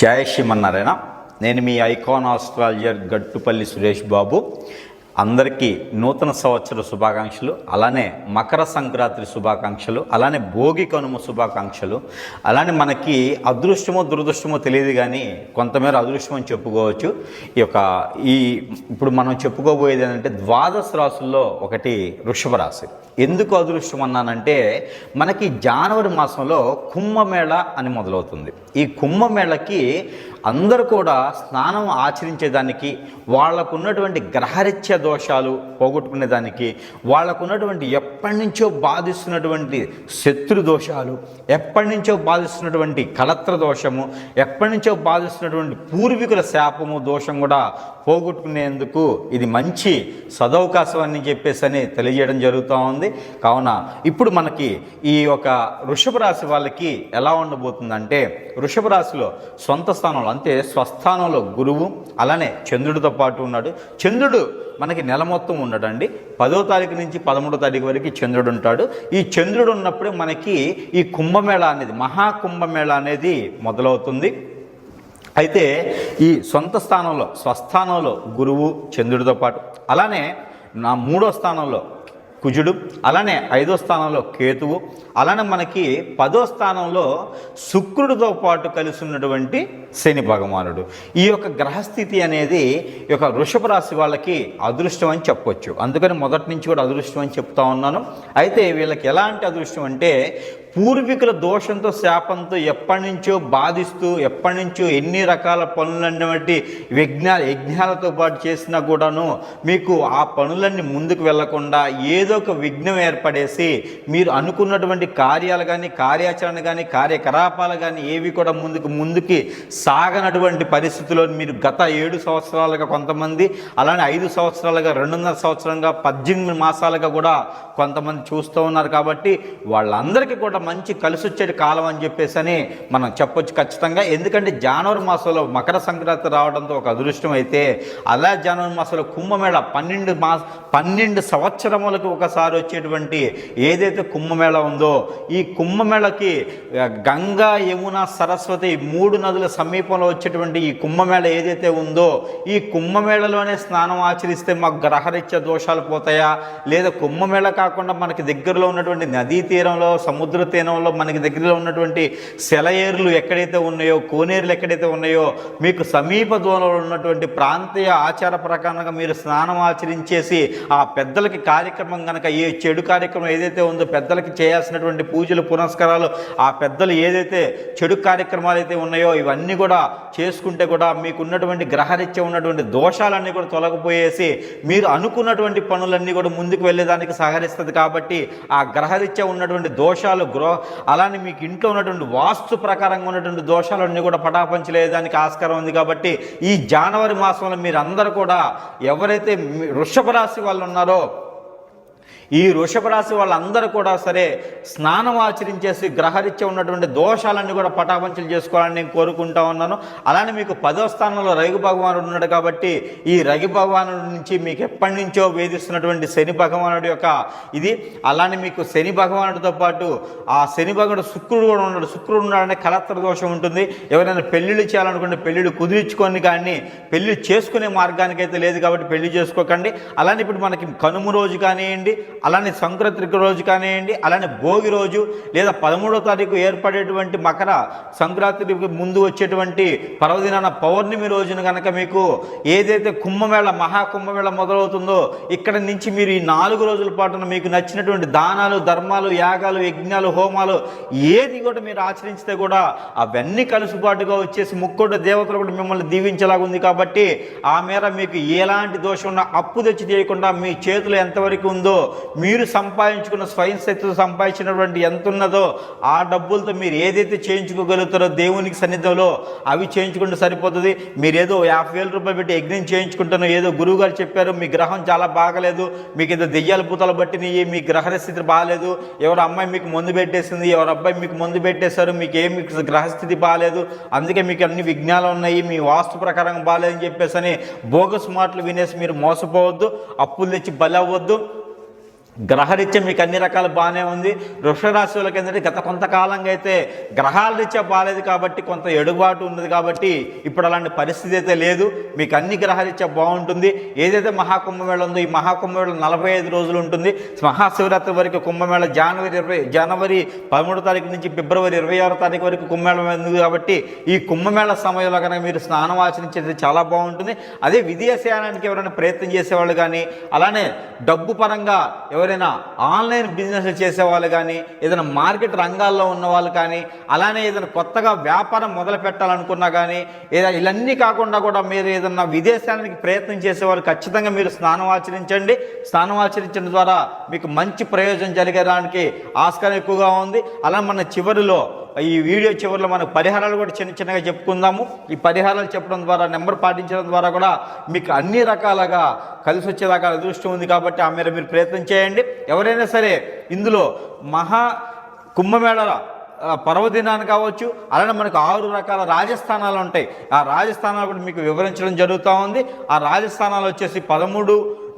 జై శ్రీమన్నారాయణ. నేను మీ icon astrologer Gattupalli Suresh Babu. అందరికీ నూతన సంవత్సర శుభాకాంక్షలు, అలానే మకర సంక్రాంతి శుభాకాంక్షలు, అలానే భోగి కనుమ శుభాకాంక్షలు. అలానే మనకి అదృష్టమో దురదృష్టమో తెలియదు, కానీ కొంతమేర అదృష్టం అని చెప్పుకోవచ్చు. ఇప్పుడు మనం చెప్పుకోబోయేది ఏంటంటే ద్వాదశ రాశుల్లో ఒకటి వృషభ రాశి. ఎందుకు అదృష్టం అన్నానంటే, మనకి జనవరి మాసంలో కుంభమేళ అని మొదలవుతుంది. ఈ కుంభమేళకి అందరూ కూడా స్నానం ఆచరించేదానికి, వాళ్ళకున్నటువంటి గ్రహరీత్య దోషాలు పోగొట్టుకునేదానికి, వాళ్ళకున్నటువంటి ఎప్పటి నుంచో బాధిస్తున్నటువంటి శత్రు దోషాలు, ఎప్పటి నుంచో బాధిస్తున్నటువంటి కలత్ర దోషము, ఎప్పటి నుంచో బాధిస్తున్నటువంటి పూర్వీకుల శాపము దోషం కూడా పోగొట్టుకునేందుకు ఇది మంచి సదవకాశం అని చెప్పేసి తెలియజేయడం జరుగుతూ ఉంది. కావున ఇప్పుడు మనకి ఈ యొక్క వృషభ రాశి వాళ్ళకి ఎలా ఉండబోతుందంటే, వృషభ రాశిలో సొంత స్థానంలో అంటే స్వస్థానంలో గురువు, అలానే చంద్రుడితో పాటు ఉన్నాడు. చంద్రుడు మనకి నెల మొత్తం ఉన్నాడండి. 10వ తారీఖు నుంచి 13వ తారీఖు వరకు చంద్రుడు ఉంటాడు. ఈ చంద్రుడు ఉన్నప్పుడు మనకి ఈ కుంభమేళ అనేది, మహాకుంభమేళ అనేది మొదలవుతుంది. అయితే ఈ సొంత స్థానంలో స్వస్థానంలో గురువు చంద్రుడితో పాటు, అలానే 3వ స్థానంలో కుజుడు, అలానే 5వ స్థానంలో కేతువు, అలానే మనకి 10వ స్థానంలో శుక్రుడితో పాటు కలిసి ఉన్నటువంటి శని భగవానుడు. ఈ యొక్క గ్రహస్థితి అనేది ఈ యొక్క వృషభ రాశి వాళ్ళకి అదృష్టం అని చెప్పొచ్చు. అందుకని మొదటి నుంచి కూడా అదృష్టం అని చెప్తా ఉన్నాను. అయితే వీళ్ళకి ఎలాంటి అదృష్టం అంటే, పూర్వీకుల దోషంతో శాపంతో ఎప్పటి నుంచో బాధిస్తూ, ఎప్పటి నుంచో ఎన్ని రకాల పనులన్నటువంటి యజ్ఞాలతో పాటు చేసినా కూడాను మీకు ఆ పనులన్నీ ముందుకు వెళ్లకుండా ఏదో ఒక విఘ్నం ఏర్పడేసి, మీరు అనుకున్నటువంటి కార్యాలు కానీ, కార్యాచరణ కానీ, కార్యకలాపాలు కానీ ఏవి కూడా ముందుకి సాగనటువంటి పరిస్థితుల్లో మీరు గత 7 సంవత్సరాలుగా కొంతమంది, అలానే 5 సంవత్సరాలుగా, 2.5 సంవత్సరంగా, 18 మాసాలుగా కూడా కొంతమంది చూస్తూ ఉన్నారు. కాబట్టి వాళ్ళందరికీ కూడా మంచి కలిసి వచ్చే కాలం అని చెప్పేసి మనం చెప్పొచ్చు ఖచ్చితంగా. ఎందుకంటే జనవరి మాసంలో మకర సంక్రాంతి రావడంతో ఒక అదృష్టం అయితే, అలా జనవరి మాసంలో కుంభమేళ 12 సంవత్సరములకు ఒకసారి వచ్చేటువంటి ఏదైతే కుంభమేళ ఉందో, ఈ కుంభమేళకి గంగా, యమున, సరస్వతి 3 నదుల సమీపంలో వచ్చేటువంటి ఈ కుంభమేళ ఏదైతే ఉందో, ఈ కుంభమేళలోనే స్నానం ఆచరిస్తే మాకు గ్రహరీత్య దోషాలు పోతాయా, లేదా కుంభమేళ కాకుండా మనకి దగ్గరలో ఉన్నటువంటి నదీ తీరంలో, సముద్ర తీరంలో మనకి దగ్గరలో ఉన్నటువంటి సెలయేరులు ఎక్కడైతే ఉన్నాయో, కోనేరులు ఎక్కడైతే ఉన్నాయో, మీకు సమీప దూరంలో ఉన్నటువంటి ప్రాంతీయ ఆచార ప్రకారంగా మీరు స్నానం ఆచరించేసి ఆ పెద్దలకి కార్యక్రమం కనుక, ఏ చెడు కార్యక్రమం ఏదైతే ఉందో, పెద్దలకి చేయాల్సినటువంటి పూజలు పునస్కారాలు, ఆ పెద్దలు ఏదైతే చెడు కార్యక్రమాలు అయితే ఉన్నాయో ఇవన్నీ కూడా చేసుకుంటే కూడా మీకు ఉన్నటువంటి గ్రహరీత్య ఉన్నటువంటి దోషాలన్నీ కూడా తొలగిపోయేసి మీరు అనుకున్నటువంటి పనులన్నీ కూడా ముందుకు వెళ్ళేదానికి సహకరిస్తుంది. కాబట్టి ఆ గ్రహరీత్య ఉన్నటువంటి దోషాలు, అలానే మీకు ఇంట్లో ఉన్నటువంటి వాస్తు ప్రకారంగా ఉన్నటువంటి దోషాలన్నీ కూడా పటాపంచలేదానికి ఆస్కారం ఉంది. కాబట్టి ఈ జనవరి మాసంలో మీరు అందరూ కూడా ఎవరైతే వృషభ రాశి వాళ్ళు ఉన్నారో, ఈ వృషభ రాశి వాళ్ళందరూ కూడా సరే స్నానం ఆచరించేసి గ్రహరీత్య ఉన్నటువంటి దోషాలన్నీ కూడా పటాపంచలు చేసుకోవాలని నేను కోరుకుంటా ఉన్నాను. అలానే మీకు 10వ స్థానంలో రవి భగవానుడు ఉన్నాడు. కాబట్టి ఈ రవి భగవానుడి నుంచి మీకు ఎప్పటి నుంచో వేధిస్తున్నటువంటి శని భగవానుడి యొక్క ఇది, అలానే మీకు శని భగవానుడితో పాటు ఆ శని భగవానుడు శుక్రుడు కూడా ఉన్నాడు. శుక్రుడు ఉన్నాడనే కలత్ర దోషం ఉంటుంది. ఎవరైనా పెళ్ళిళ్ళు చేయాలనుకుంటే పెళ్ళిళ్ళు కుదిరించుకొని, కానీ పెళ్ళి చేసుకునే మార్గానికి అయితే లేదు. కాబట్టి పెళ్లి చేసుకోకండి. అలానే ఇప్పుడు మనకి కనుమ రోజు కానివ్వండి, అలానే సంక్రాంతి రోజు కానివ్వండి, అలానే భోగి రోజు, లేదా 13వ తారీఖు ఏర్పడేటువంటి మకర సంక్రాంతికి ముందు వచ్చేటువంటి పర్వదినాన పౌర్ణమి రోజున కనుక మీకు ఏదైతే కుంభమేళ, మహాకుంభమేళ మొదలవుతుందో, ఇక్కడ నుంచి మీరు ఈ 4 రోజుల పాటున మీకు నచ్చినటువంటి దానాలు, ధర్మాలు, యాగాలు, యజ్ఞాలు, హోమాలు ఏది కూడా మీరు ఆచరించితే కూడా అవన్నీ కలుసుబాటుగా వచ్చేసి ముక్కోటి దేవతలు కూడా మిమ్మల్ని దీవించేలాగుంది. కాబట్టి ఆ మేర మీకు ఎలాంటి దోషం ఉన్నా అప్పు తెచ్చి చేయకుండా మీ చేతులు ఎంతవరకు ఉందో, మీరు సంపాదించుకున్న స్వయం శక్తితో సంపాదించినటువంటి ఎంత ఉన్నదో ఆ డబ్బులతో మీరు ఏదైతే చేయించుకోగలుగుతారో దేవునికి సన్నిధిలో అవి చేయించుకుంటే సరిపోతుంది. మీరు ఏదో 50,000 రూపాయలు పెట్టి యజ్ఞం చేయించుకుంటాను, ఏదో గురువు గారు చెప్పారు మీ గ్రహం చాలా బాగలేదు, మీకు ఏదో దెయ్యాల పూతలు బట్టినవి, మీ గ్రహస్థితి బాగాలేదు, ఎవరు అమ్మాయి మీకు మందు పెట్టేసింది, ఎవరు అబ్బాయి మీకు మందు పెట్టేశారు, మీకు ఏమి గ్రహస్థితి బాగాలేదు, అందుకే మీకు అన్ని విఘ్నాలు ఉన్నాయి, మీ వాస్తు ప్రకారం బాగాలేదని చెప్పేసి బోగస్ మాటలు వినేసి మీరు మోసపోవద్దు, అప్పులు తెచ్చి బలవ్వద్దు. గ్రహరీత్యా మీకు అన్ని రకాలు బాగానే ఉంది. వృషభ రాశి వాళ్ళకి ఏంటంటే గత కొంతకాలంగా అయితే గ్రహాల రీత్యా బాగాలేదు కాబట్టి కొంత ఎడుగుబాటు ఉన్నది కాబట్టి ఇప్పుడు అలాంటి పరిస్థితి అయితే లేదు. మీకు అన్ని గ్రహరీత్యా బాగుంటుంది. ఏదైతే మహాకుంభమేళ ఉందో ఈ మహాకుంభమేళ 45 రోజులు ఉంటుంది. మహాశివరాత్రి వరకు కుంభమేళ జనవరి 13వ తారీఖు నుంచి ఫిబ్రవరి 26వ తారీఖు వరకు కుంభమేళ ఉంది కాబట్టి ఈ కుంభమేళ సమయంలో కనుక మీరు స్నానం ఆచరించేది చాలా బాగుంటుంది. అదే విదేశయానానికి ఎవరైనా ప్రయత్నం చేసేవాళ్ళు కానీ, అలానే డబ్బు పరంగా ఎవరైనా ఆన్లైన్ బిజినెస్ చేసేవాళ్ళు కానీ, ఏదైనా మార్కెట్ రంగాల్లో ఉన్న వాళ్ళు కానీ, అలానే ఏదైనా కొత్తగా వ్యాపారం మొదలు పెట్టాలనుకున్నా కానీ, ఇవన్నీ కాకుండా కూడా మీరు ఏదైనా విదేశానికి ప్రయత్నం చేసేవాళ్ళు ఖచ్చితంగా మీరు స్నానం ఆచరించండి. స్నానం ఆచరించడం ద్వారా మీకు మంచి ప్రయోజనం జరిగడానికి ఆస్కారం ఎక్కువగా ఉంది. అలా మన చివరిలో ఈ వీడియో చివరిలో మనకు పరిహారాలు కూడా చిన్నగా చెప్పుకుందాము. ఈ పరిహారాలు చెప్పడం ద్వారా, నెంబర్ పాటించడం ద్వారా కూడా మీకు అన్ని రకాలుగా కలిసి వచ్చేదాకా అదృష్టం ఉంది కాబట్టి ఆ మేర మీరు ప్రయత్నం చేయండి. ఎవరైనా సరే ఇందులో కుంభమేళ పర్వదినాన్ని కావచ్చు, అలానే మనకు 6 రకాల రాజస్థానాలు ఉంటాయి. ఆ రాజస్థానాలు కూడా మీకు వివరించడం జరుగుతూ ఉంది. ఆ రాజస్థానాలు వచ్చేసి 13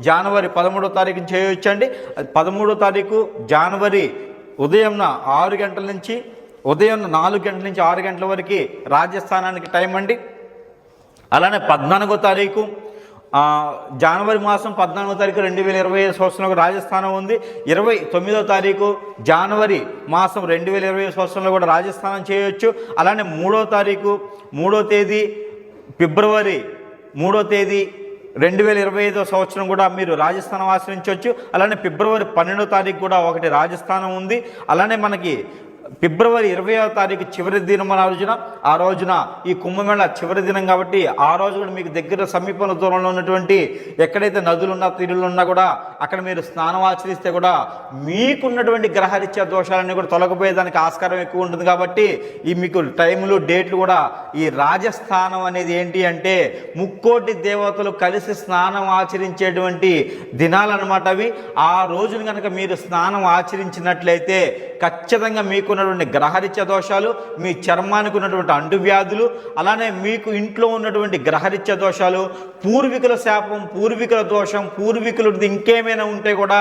జనవరి 13వ తారీఖు చేయవచ్చండి. 13వ తారీఖు జనవరి ఉదయం 6 గంటల నుంచి ఉదయం 4 గంటల నుంచి 6 గంటల వరకు రాజస్థానానికి టైం అండి. అలానే 14వ తారీఖు జనవరి మాసం 14వ తారీఖు 2025 సంవత్సరంలో రాజస్థానం ఉంది. 29వ తారీఖు జనవరి మాసం 2025 సంవత్సరంలో కూడా రాజస్థానం చేయవచ్చు. అలానే 3వ తారీఖు 3వ తేదీ ఫిబ్రవరి 3వ తేదీ 2025 సంవత్సరం కూడా మీరు రాజస్థానం ఆశ్రయించవచ్చు. అలానే ఫిబ్రవరి 12వ తారీఖు కూడా ఒకటి రాజస్థానం ఉంది. అలానే మనకి ఫిబ్రవరి 20వ తారీఖు చివరి దినం ఆ రోజున ఈ కుంభమేళ చివరి దినం కాబట్టి ఆ రోజు కూడా మీకు దగ్గర సమీపంలో దూరంలో ఉన్నటువంటి ఎక్కడైతే నదులు ఉన్నా తీరులు ఉన్నా కూడా అక్కడ మీరు స్నానం ఆచరిస్తే కూడా మీకున్నటువంటి గ్రహరీత్యా దోషాలన్నీ కూడా తొలగిపోయేదానికి ఆస్కారం ఎక్కువ ఉంటుంది. కాబట్టి ఈ మీకు టైములు డేట్లు కూడా ఈ రాజస్థానం అనేది ఏంటి అంటే 3,00,00,000 దేవతలు కలిసి స్నానం ఆచరించేటువంటి దినాలు అన్నమాట అవి. ఆ రోజున కనుక మీరు స్నానం ఆచరించినట్లయితే ఖచ్చితంగా మీకు గ్రహరీత్య దోషాలు, మీ చర్మానికి ఉన్నటువంటి అంటువ్యాధులు, అలానే మీకు ఇంట్లో ఉన్నటువంటి గ్రహరీత్య దోషాలు, పూర్వీకుల శాపం, పూర్వీకుల దోషం, పూర్వీకులది ఇంకేమైనా ఉంటే కూడా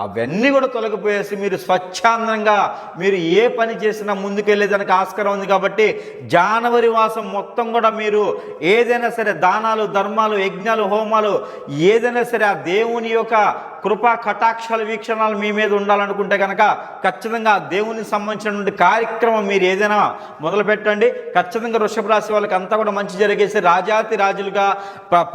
అవన్నీ కూడా తొలగిపోయేసి మీరు స్వచ్ఛందంగా మీరు ఏ పని చేసినా ముందుకెళ్ళేదానికి ఆస్కారం ఉంది. కాబట్టి జనవరి మాసం మొత్తం కూడా మీరు ఏదైనా సరే దానాలు, ధర్మాలు, యజ్ఞాలు, హోమాలు ఏదైనా సరే ఆ దేవుని యొక్క కృపా కటాక్షాల వీక్షణాలు మీ మీద ఉండాలనుకుంటే కనుక ఖచ్చితంగా దేవునికి సంబంధించినటువంటి కార్యక్రమం మీరు ఏదైనా మొదలు పెట్టండి. ఖచ్చితంగా వృషభ రాశి వాళ్ళకి అంతా కూడా మంచి జరిగేసి రాజాతి రాజులుగా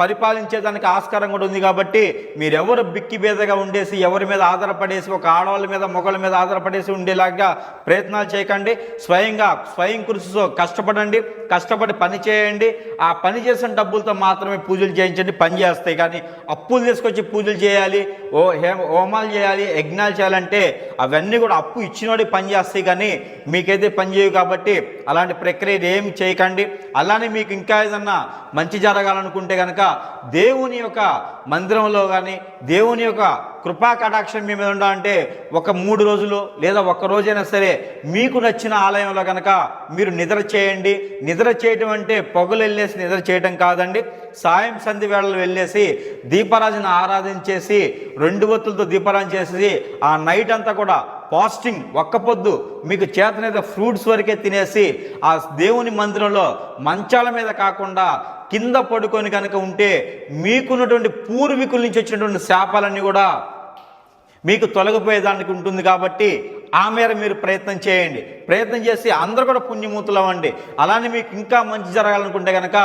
పరిపాలించేదానికి ఆస్కారం కూడా ఉంది. కాబట్టి మీరెవరు బిక్కి బేదగా ఉండేసి, ఎవరి మీద ఆధారపడేసి, ఒక ఆడవాళ్ళ మీద మొగల మీద ఆధారపడేసి ఉండేలాగా ప్రయత్నాలు చేయకండి. స్వయం కృషితో కష్టపడండి, కష్టపడి పని చేయండి. ఆ పని చేసిన డబ్బులతో మాత్రమే పూజలు చేయించండి, పని చేస్తాయి. కానీ అప్పులు తీసుకొచ్చి పూజలు చేయాలి, హోమాలు చేయాలి, యజ్ఞాలు చేయాలంటే అవన్నీ కూడా అప్పు ఇచ్చినోడికి పని చేస్తాయి కానీ మీకైతే పని చేయవు. కాబట్టి అలాంటి ప్రక్రియ ఏమి చేయకండి. అలానే మీకు ఇంకా ఏదన్నా మంచి జరగాలనుకుంటే కనుక దేవుని యొక్క మందిరంలో కానీ, దేవుని యొక్క కృపా కటాక్షం మీ మీద ఉండాలంటే ఒక 3 రోజులు లేదా ఒక్క రోజైనా సరే మీకు నచ్చిన ఆలయంలో కనుక మీరు నిద్ర చేయండి. నిద్ర చేయటం అంటే పొగలు వెళ్ళేసి నిద్ర చేయటం కాదండి. సాయం సంధి వేళలు వెళ్ళేసి దీపారాజన ఆరాధించేసి 2 ఒత్తులతో దీపారాధన చేసి ఆ నైట్ అంతా కూడా ఫాస్టింగ్, ఒక్కపొద్దు, మీకు చేతనైతే ఫ్రూట్స్ వరకే తినేసి ఆ దేవుని మందిరంలో మంచాల మీద కాకుండా కింద పడుకొని కనుక ఉంటే మీకున్నటువంటి పూర్వీకుల నుంచి వచ్చినటువంటి శాపాలన్నీ కూడా మీకు తొలగిపోయేదానికి ఉంటుంది. కాబట్టి ఆ మేర మీరు ప్రయత్నం చేయండి. ప్రయత్నం చేసి అందరూ కూడా పుణ్యమూర్తులు అవ్వండి. అలానే మీకు ఇంకా మంచి జరగాలనుకుంటే కనుక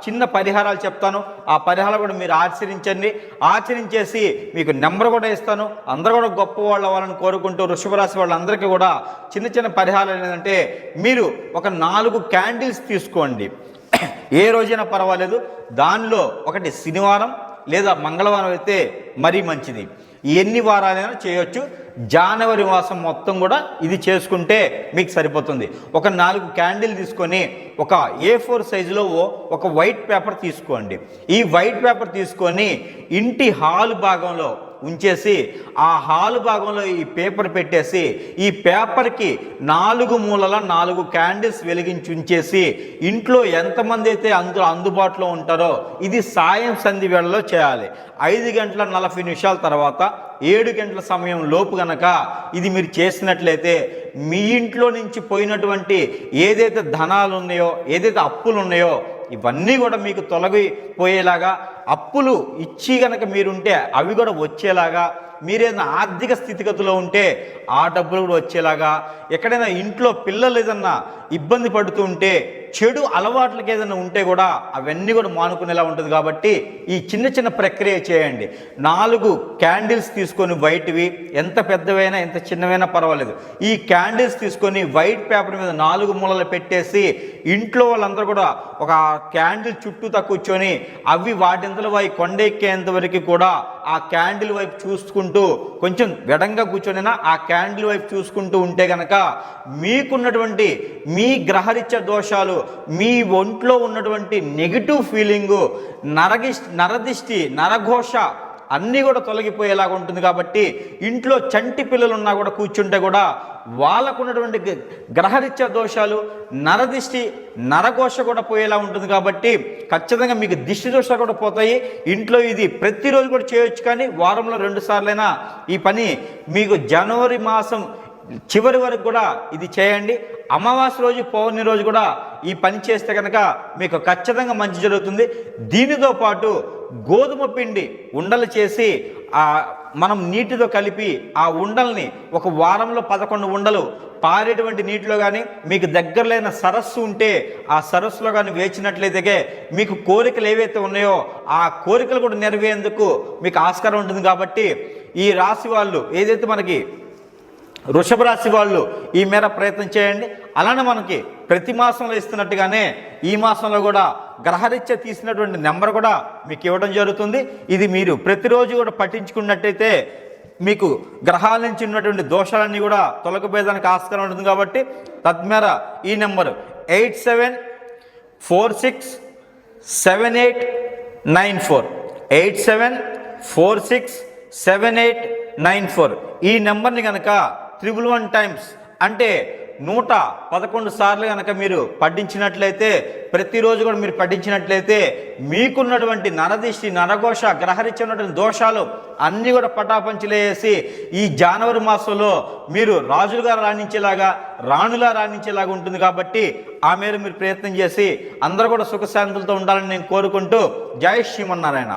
చిన్న పరిహారాలు చెప్తాను. ఆ పరిహారాలు కూడా మీరు ఆచరించండి. ఆచరించేసి మీకు నెంబర్ కూడా ఇస్తాను. అందరూ కూడా గొప్ప వాళ్ళు అవ్వాలని కోరుకుంటూ వృషభ రాశి వాళ్ళందరికీ కూడా చిన్న పరిహారాలు ఏంటంటే మీరు ఒక 4 క్యాండిల్స్ తీసుకోండి. ఏ రోజైనా పర్వాలేదు. దానిలో ఒకటి శనివారం లేదా మంగళవారం అయితే మరీ మంచిది. ఎన్ని వారాలైనా చేయొచ్చు. జనవరి మాసం మొత్తం కూడా ఇది చేసుకుంటే మీకు సరిపోతుంది. ఒక 4 క్యాండిల్ తీసుకొని ఒక A4 సైజులో ఒక వైట్ పేపర్ తీసుకోండి. ఈ వైట్ పేపర్ తీసుకొని ఇంటి హాల్ భాగంలో ఉంచేసి ఆ హాలు భాగంలో ఈ పేపర్ పెట్టేసి ఈ పేపర్కి 4 మూలల 4 క్యాండిల్స్ వెలిగించి ఉంచేసి ఇంట్లో ఎంతమంది అయితే అందుబాటులో ఉంటారో ఇది సాయం సంధి వేళలో చేయాలి. 5:40 తర్వాత 7 గంటల సమయం లోపు గనక ఇది మీరు చేసినట్లయితే మీ ఇంట్లో నుంచి పోయినటువంటి ఏదైతే ధనాలు ఉన్నాయో, ఏదైతే అప్పులు ఉన్నాయో ఇవన్నీ కూడా మీకు తొలగిపోయేలాగా, అప్పులు ఇచ్చి గనక మీరుంటే అవి కూడా వచ్చేలాగా, మీరేదైనా ఆర్థిక స్థితిగతిలో ఉంటే ఆ డబ్బులు కూడా వచ్చేలాగా, ఎక్కడైనా ఇంట్లో పిల్లలు ఏదన్నా ఇబ్బంది పడుతూ ఉంటే, చెడు అలవాట్లకి ఏదైనా ఉంటే కూడా అవన్నీ కూడా మానుకునేలా ఉంటుంది. కాబట్టి ఈ చిన్న చిన్న ప్రక్రియ చేయండి. 4 క్యాండిల్స్ తీసుకొని వైట్వి, ఎంత పెద్దవైనా ఎంత చిన్నవైనా పర్వాలేదు, ఈ క్యాండిల్స్ తీసుకొని వైట్ పేపర్ మీద 4 మూలలు పెట్టేసి ఇంట్లో వాళ్ళందరూ కూడా ఒక క్యాండిల్ చుట్టూతా కూర్చొని అవి వాటింతలో అవి కొండెక్కేంత వరకు కూడా ఆ క్యాండిల్ వైపు చూసుకుంటూ కొంచెం వెడంగా కూర్చొనినా ఆ క్యాండిల్ వైపు చూసుకుంటూ ఉంటే కనుక మీకున్నటువంటి మీ గ్రహరీత్యా దోషాలు, మీ ఒంట్లో ఉన్నటువంటి నెగిటివ్ ఫీలింగు, నరదిష్టి, నరఘోష అన్నీ కూడా తొలగిపోయేలాగా ఉంటుంది. కాబట్టి ఇంట్లో చంటి పిల్లలు ఉన్నా కూడా కూర్చుంటే కూడా వాళ్ళకు ఉన్నటువంటి గ్రహరీత్యా దోషాలు, నరదిష్టి, నరఘోష కూడా పోయేలా ఉంటుంది. కాబట్టి ఖచ్చితంగా మీకు దిష్టి దోషాలు కూడా పోతాయి. ఇంట్లో ఇది ప్రతిరోజు కూడా చేయొచ్చు, కానీ వారంలో 2 సార్లైనా ఈ పని మీకు జనవరి మాసం చివరి వరకు కూడా ఇది చేయండి. అమావాస్య రోజు, పౌర్ణమి రోజు కూడా ఈ పని చేస్తే కనుక మీకు ఖచ్చితంగా మంచి జరుగుతుంది. దీనితో పాటు గోధుమ పిండి ఉండలు చేసి మనం నీటితో కలిపి ఆ ఉండల్ని ఒక వారంలో 11 ఉండలు పారేటువంటి నీటిలో కానీ, మీకు దగ్గరలైన సరస్సు ఉంటే ఆ సరస్సులో కానీ వేచినట్లయితే మీకు కోరికలు ఏవైతే ఉన్నాయో ఆ కోరికలు కూడా నెరవేరేందుకు మీకు ఆస్కారం ఉంటుంది. కాబట్టి ఈ రాశి వాళ్ళు ఏదైతే మనకి వృషభ రాశి వాళ్ళు ఈ మేర ప్రయత్నం చేయండి. అలానే మనకి ప్రతి మాసంలో ఇస్తున్నట్టుగానే ఈ మాసంలో కూడా గ్రహరీత్యా తీసినటువంటి నెంబర్ కూడా మీకు ఇవ్వడం జరుగుతుంది. ఇది మీరు ప్రతిరోజు కూడా పట్టించుకున్నట్టయితే మీకు గ్రహాల నుంచి ఉన్నటువంటి దోషాలన్నీ కూడా తొలగిపోయేదానికి ఆస్కారం ఉంటుంది. కాబట్టి తద్మేర ఈ నెంబరు 87467894 87467894 ఈ నెంబర్ని కనుక 111 టైమ్స్ అంటే 111 సార్లు కనుక మీరు పఠించినట్లయితే, ప్రతిరోజు కూడా మీరు పఠించినట్లయితే మీకున్నటువంటి నరదిష్టి, నరఘోష, గ్రహరీత్యా ఉన్నటువంటి దోషాలు అన్నీ కూడా పటాపంచలేసి ఈ జనవరి మాసంలో మీరు రాజులుగా రాణించేలాగా, రాణులా రాణించేలాగా ఉంటుంది. కాబట్టి ఆ మేర మీరు ప్రయత్నం చేసి అందరూ కూడా సుఖశాంతులతో ఉండాలని నేను కోరుకుంటూ జై శ్రీమన్నారాయణ.